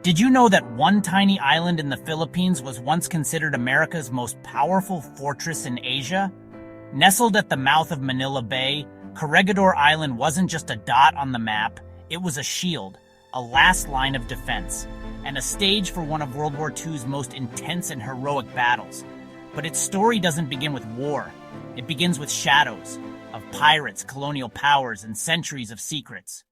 Did you know that one tiny island in the Philippines was once considered America's most powerful fortress in Asia? Nestled at the mouth of Manila Bay, Corregidor Island wasn't just a dot on the map, it was a shield, a last line of defense, and a stage for one of World War II's most intense and heroic battles. But its story doesn't begin with war. It begins with shadows, of pirates, colonial powers, and centuries of secrets.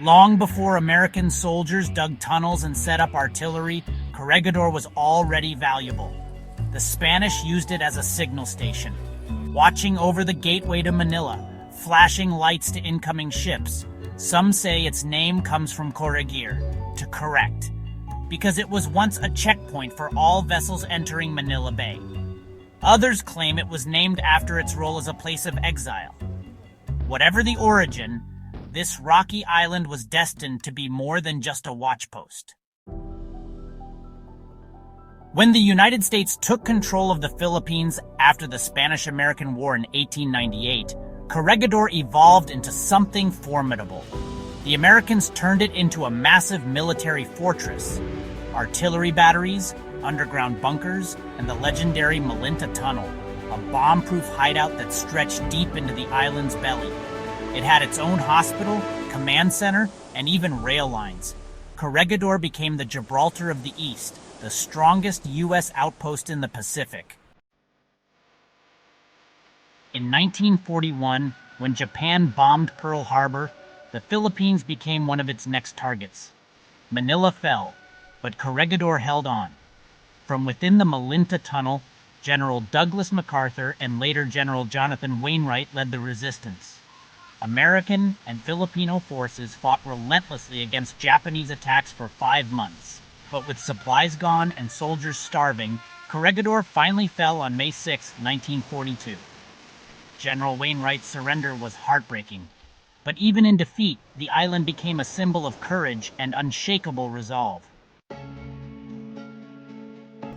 Long before American soldiers dug tunnels and set up artillery, Corregidor was already valuable. The Spanish used it as a signal station, watching over the gateway to Manila, flashing lights to incoming ships. Some say its name comes from corregir, to correct, because it was once a checkpoint for all vessels entering Manila Bay. Others claim it was named after its role as a place of exile. Whatever the origin, this rocky island was destined to be more than just a watchpost. When the United States took control of the Philippines after the Spanish-American War in 1898, Corregidor evolved into something formidable. The Americans turned it into a massive military fortress. Artillery batteries, underground bunkers, and the legendary Malinta Tunnel, a bomb-proof hideout that stretched deep into the island's belly. It had its own hospital, command center, and even rail lines. Corregidor became the Gibraltar of the East, the strongest U.S. outpost in the Pacific. In 1941, when Japan bombed Pearl Harbor, the Philippines became one of its next targets. Manila fell, but Corregidor held on. From within the Malinta Tunnel, General Douglas MacArthur and later General Jonathan Wainwright led the resistance. American and Filipino forces fought relentlessly against Japanese attacks for 5 months. But with supplies gone and soldiers starving, Corregidor finally fell on May 6, 1942. General Wainwright's surrender was heartbreaking. But even in defeat, the island became a symbol of courage and unshakable resolve.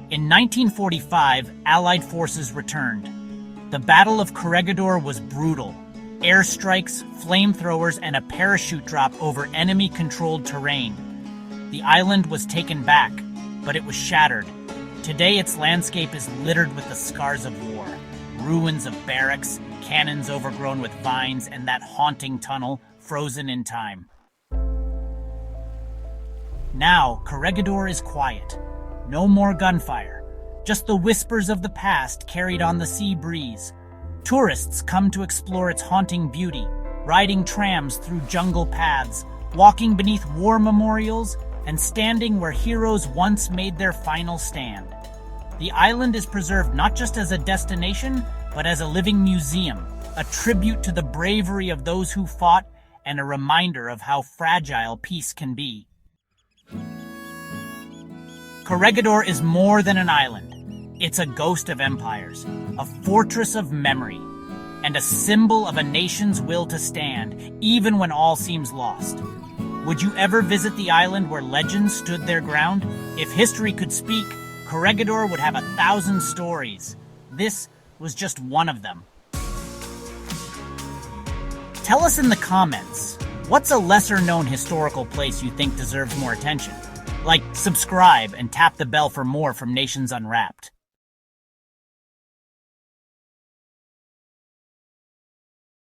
In 1945, Allied forces returned. The Battle of Corregidor was brutal. Airstrikes, flamethrowers, and a parachute drop over enemy-controlled terrain. The island was taken back, but it was shattered. Today its landscape is littered with the scars of war. Ruins of barracks, cannons overgrown with vines, and that haunting tunnel frozen in time. Now, Corregidor is quiet. No more gunfire. Just the whispers of the past carried on the sea breeze. Tourists come to explore its haunting beauty, riding trams through jungle paths, walking beneath war memorials, and standing where heroes once made their final stand. The island is preserved not just as a destination, but as a living museum, a tribute to the bravery of those who fought and a reminder of how fragile peace can be. Corregidor is more than an island. It's a ghost of empires, a fortress of memory, and a symbol of a nation's will to stand, even when all seems lost. Would you ever visit the island where legends stood their ground? If history could speak, Corregidor would have 1,000 stories. This was just one of them. Tell us in the comments, what's a lesser-known historical place you think deserves more attention? Like, subscribe and tap the bell for more from Nations Unwrapped.